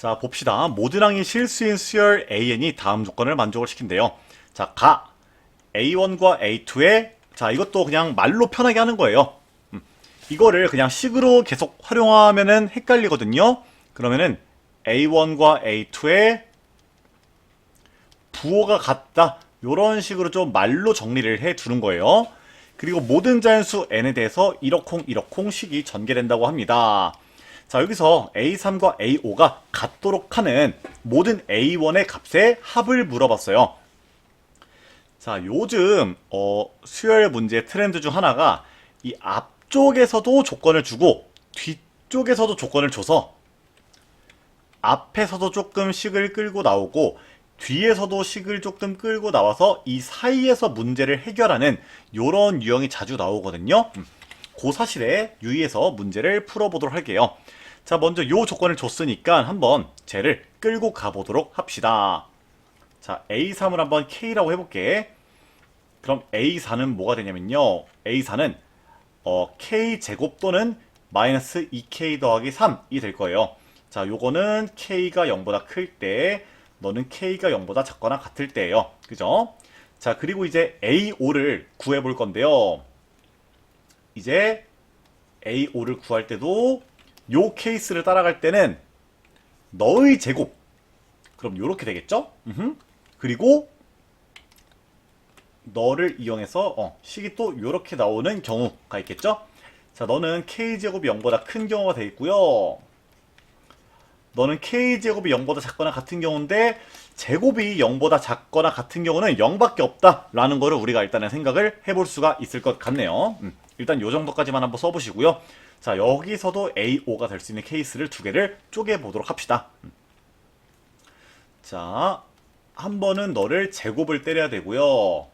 자, 봅시다. 모드랑이 실수인 수열 AN이 다음 조건을 만족을 시킨대요. 자, 가 A1과 A2에 자, 이것도 그냥 말로 편하게 하는 거예요. 이거를 그냥 식으로 계속 활용하면은 헷갈리거든요. 그러면은 A1과 A2에 부호가 같다. 요런 식으로 좀 말로 정리를 해 두는 거예요. 그리고 모든 자연수 n에 대해서 이러콩 식이 전개된다고 합니다. 자, 여기서 A3과 A5가 같도록 하는 모든 A1의 값의 합을 물어봤어요. 자, 요즘 수열 문제 트렌드 중 하나가 이 앞쪽에서도 조건을 주고 뒤쪽에서도 조건을 줘서 앞에서도 조금 식을 끌고 나오고 뒤에서도 식을 조금 끌고 나와서 이 사이에서 문제를 해결하는 요런 유형이 자주 나오거든요. 그 사실에 유의해서 문제를 풀어보도록 할게요. 자, 먼저 요 조건을 줬으니까 한번 쟤를 끌고 가보도록 합시다. 자, A3을 한번 K라고 해볼게. 그럼 A4는 뭐가 되냐면요. A4는 K제곱 또는 마이너스 2K 더하기 3이 될 거예요. 자, 요거는 K가 0보다 클 때, 너는 K가 0보다 작거나 같을 때예요. 그죠? 자, 그리고 이제 A5를 구해볼 건데요. 이제 A5를 구할 때도 요 케이스를 따라갈 때는 너의 제곱. 그럼 요렇게 되겠죠? 그리고 너를 이용해서 식이 또 요렇게 나오는 경우가 있겠죠? 자, 너는 K제곱이 0보다 큰 경우가 되겠고요. 너는 K제곱이 0보다 작거나 같은 경우인데 제곱이 0보다 작거나 같은 경우는 0밖에 없다 라는 거를 우리가 일단은 생각을 해볼 수가 있을 것 같네요. 일단 요 정도까지만 한번 써보시고요. 자, 여기서도 A5가 될 수 있는 케이스를 두 개를 쪼개보도록 합시다. 자, 한 번은 너를 제곱을 때려야 되고요.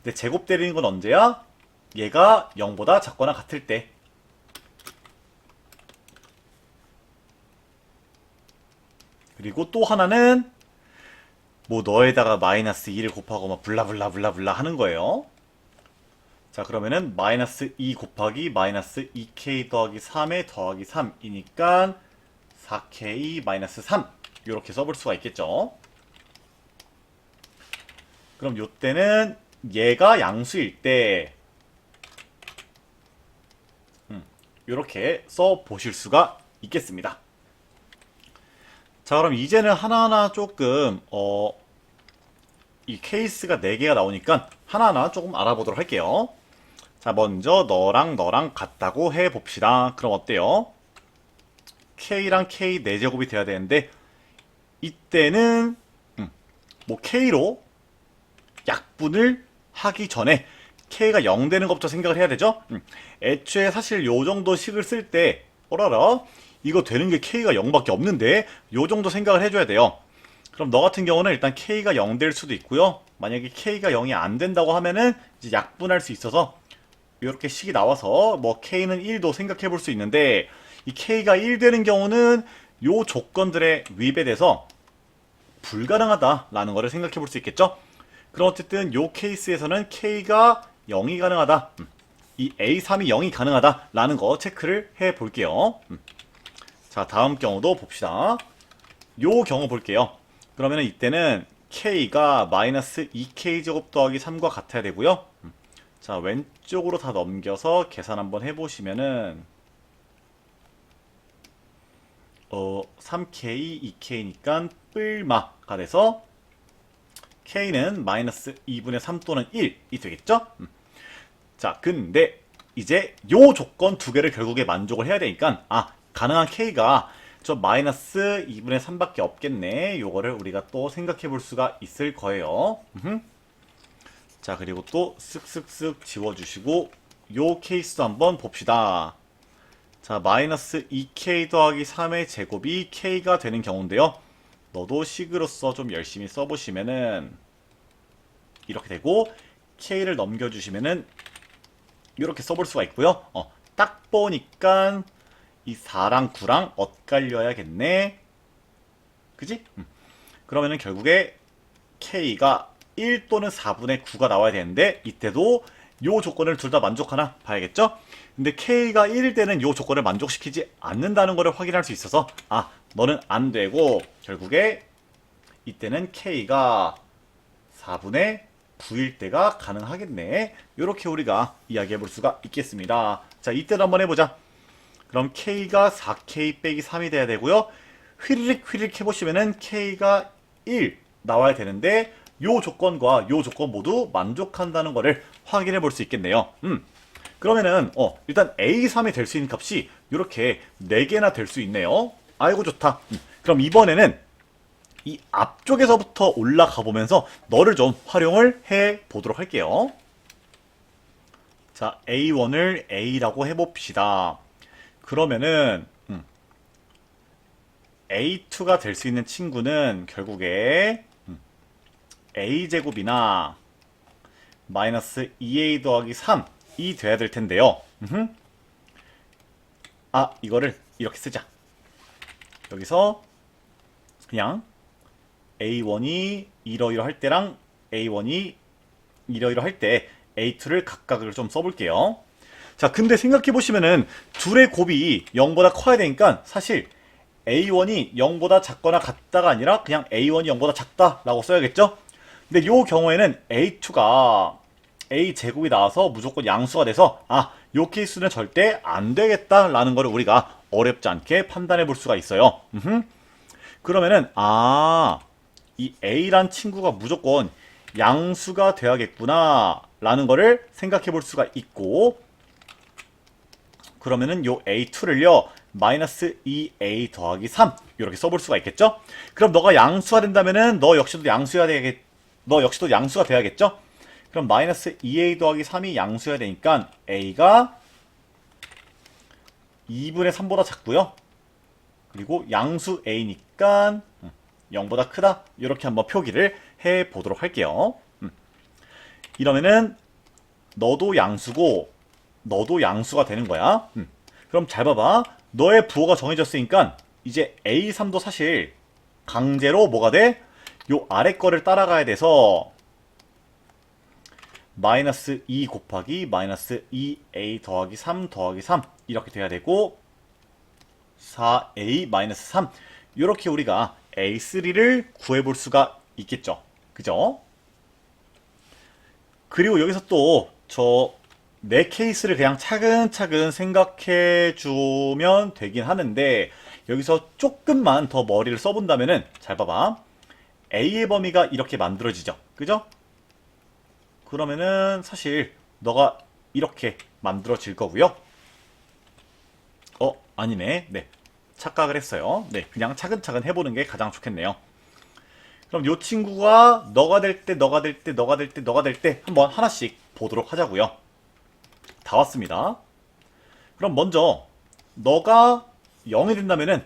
근데 제곱 때리는 건 언제야? 얘가 0보다 작거나 같을 때. 그리고 또 하나는 뭐 너에다가 마이너스 2를 곱하고 막 블라블라 하는 거예요. 자, 그러면은 마이너스 2 곱하기 마이너스 2k 더하기 3에 더하기 3이니까 4k 마이너스 3 이렇게 써볼 수가 있겠죠. 그럼 요때는 얘가 양수일 때 이렇게 써 보실 수가 있겠습니다. 자, 그럼 이제는 하나하나 조금 이 케이스가 4개가 나오니까 하나하나 조금 알아보도록 할게요. 자, 먼저 너랑 같다고 해봅시다. 그럼 어때요? K랑 K 4제곱이 돼야 되는데 이때는 뭐 K로 약분을 하기 전에 K가 0 되는 것부터 생각을 해야 되죠? 애초에 사실 요 정도 식을 쓸 때 어라라 이거 되는 게 K가 0밖에 없는데 요 정도 생각을 해줘야 돼요. 그럼 너 같은 경우는 일단 K가 0 될 수도 있고요. 만약에 K가 0이 안 된다고 하면은 이제 약분할 수 있어서 이렇게 식이 나와서 뭐 K는 1도 생각해 볼 수 있는데 이 K가 1 되는 경우는 요 조건들에 위배돼서 불가능하다라는 거를 생각해 볼 수 있겠죠? 그럼 어쨌든 요 케이스에서는 K가 0이 가능하다. 이 A3이 0이 가능하다라는 거 체크를 해 볼게요. 자, 다음 경우도 봅시다. 요 경우 볼게요. 그러면 이때는 K가 마이너스 2K제곱 더하기 3과 같아야 되고요. 자, 왼쪽으로 다 넘겨서 계산 한번 해보시면은 3K, 2K니까 뿔마가 돼서 K는 마이너스 2분의 3 또는 1이 되겠죠? 자, 근데 이제 요 조건 두 개를 결국에 만족을 해야 되니까 가능한 K가 저 마이너스 2분의 3밖에 없겠네. 요거를 우리가 또 생각해 볼 수가 있을 거예요. 자, 그리고 또 쓱쓱쓱 지워주시고 요 케이스도 한번 봅시다. 자, 마이너스 2k 더하기 3의 제곱이 k가 되는 경우인데요. 너도 식으로서 좀 열심히 써보시면은 이렇게 되고 k를 넘겨주시면은 이렇게 써볼 수가 있고요. 딱 보니까 이 4랑 9랑 엇갈려야겠네. 그지? 그러면은 결국에 k가 1 또는 4분의 9가 나와야 되는데 이때도 요 조건을 둘 다 만족하나 봐야겠죠? 근데 k가 1일 때는 요 조건을 만족시키지 않는다는 것을 확인할 수 있어서 너는 안 되고 결국에 이때는 K가 4분의 9일 때가 가능하겠네. 이렇게 우리가 이야기해 볼 수가 있겠습니다. 자, 이때도 한번 해보자. 그럼 K가 4K 빼기 3이 돼야 되고요. 휘리릭 휘리릭 해보시면은 K가 1 나와야 되는데 요 조건과 요 조건 모두 만족한다는 거를 확인해 볼 수 있겠네요. 그러면은 일단 A3이 될 수 있는 값이 이렇게 4개나 될 수 있네요. 아이고 좋다. 그럼 이번에는 이 앞쪽에서부터 올라가 보면서 너를 좀 활용을 해 보도록 할게요. 자, A1을 A라고 해봅시다. 그러면은 A2가 될 수 있는 친구는 결국에 A제곱이나 마이너스 2A 더하기 3이 돼야 될 텐데요. 이거를 이렇게 쓰자. 여기서 그냥 A1이 이러이러할 때랑 A1이 이러이러할 때 A2를 각각을 좀 써볼게요. 자, 근데 생각해보시면은 둘의 곱이 0보다 커야 되니까 사실 A1이 0보다 작거나 같다가 아니라 그냥 A1이 0보다 작다라고 써야겠죠? 근데 요 경우에는 A2가 A제곱이 나와서 무조건 양수가 돼서 요 케이스는 절대 안 되겠다라는 거를 우리가 어렵지 않게 판단해 볼 수가 있어요. 그러면은 이 A란 친구가 무조건 양수가 돼야겠구나 라는 거를 생각해 볼 수가 있고, 그러면은 요 A2를요 마이너스 2A 더하기 3 이렇게 써볼 수가 있겠죠. 그럼 너가 양수가 된다면은 너 역시도 양수가 돼야겠죠. 그럼 마이너스 2A 더하기 3이 양수여야 되니까 A가 2분의 3보다 작고요. 그리고 양수 A니까 0보다 크다. 이렇게 한번 표기를 해 보도록 할게요. 이러면은 너도 양수고 너도 양수가 되는 거야. 그럼 잘 봐봐. 너의 부호가 정해졌으니까 이제 A3도 사실 강제로 뭐가 돼? 요 아래 거를 따라가야 돼서 마이너스 2 곱하기 마이너스 2A 더하기 3 더하기 3 이렇게 돼야 되고 4A 마이너스 3 이렇게 우리가 A3를 구해볼 수가 있겠죠. 그죠? 그리고 여기서 또 내 케이스를 그냥 차근차근 생각해 주면 되긴 하는데 여기서 조금만 더 머리를 써본다면은 잘 봐봐. A의 범위가 이렇게 만들어지죠. 그죠? 그러면은 사실 너가 이렇게 만들어질 거고요. 아니네. 네. 착각을 했어요. 네. 그냥 차근차근 해보는 게 가장 좋겠네요. 그럼 이 친구가 너가 될 때, 너가 될 때, 너가 될 때, 너가 될 때 한번 하나씩 보도록 하자고요. 다 왔습니다. 그럼 먼저 너가 0이 된다면은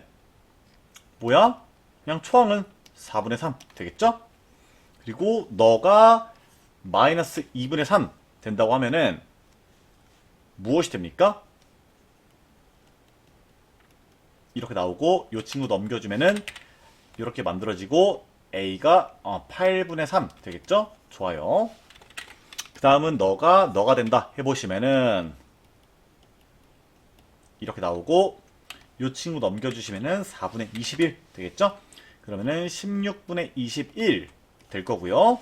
뭐야? 그냥 초항은 4분의 3 되겠죠? 그리고 너가 마이너스 2분의 3 된다고 하면은 무엇이 됩니까? 이렇게 나오고 이 친구 넘겨주면은 이렇게 만들어지고 A가 8분의 3 되겠죠? 좋아요. 그 다음은 너가 된다 해보시면은 이렇게 나오고 이 친구 넘겨주시면은 4분의 21 되겠죠? 그러면은 16분의 21 될 거고요.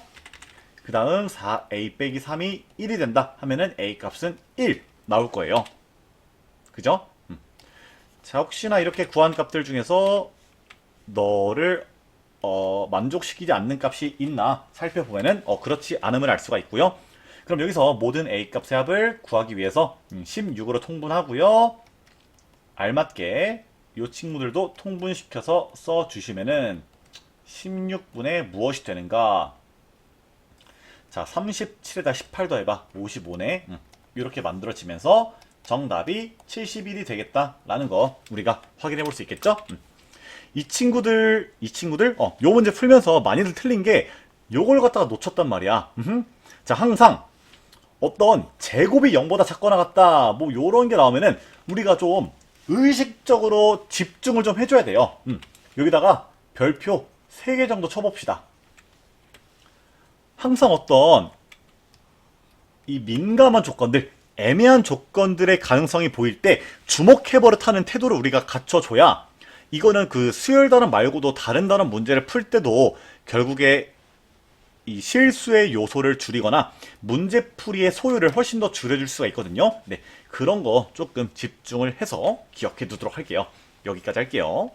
그 다음 4A 빼기 3이 1이 된다 하면은 A 값은 1 나올 거예요. 그죠? 자, 혹시나 이렇게 구한 값들 중에서 너를 만족시키지 않는 값이 있나 살펴보면은 그렇지 않음을 알 수가 있고요. 그럼 여기서 모든 A 값의 합을 구하기 위해서 16으로 통분하고요. 알맞게 이 친구들도 통분시켜서 써주시면은 16분의 무엇이 되는가? 자, 37에다 18 더해봐. 55네. 이렇게 만들어지면서 정답이 71이 되겠다라는 거 우리가 확인해 볼 수 있겠죠? 이 친구들, 요 문제 풀면서 많이들 틀린 게 요걸 갖다가 놓쳤단 말이야. 자, 항상 어떤 제곱이 0보다 작거나 같다, 뭐 요런 게 나오면은 우리가 좀 의식적으로 집중을 좀 해줘야 돼요. 여기다가 별표 3개 정도 쳐봅시다. 항상 어떤 이 민감한 조건들, 애매한 조건들의 가능성이 보일 때 주먹해버릇하는 태도를 우리가 갖춰줘야 이거는 그 수열 단원 말고도 다른 단원 문제를 풀 때도 결국에 이 실수의 요소를 줄이거나 문제풀이의 소요를 훨씬 더 줄여줄 수가 있거든요. 네, 그런 거 조금 집중을 해서 기억해 두도록 할게요. 여기까지 할게요.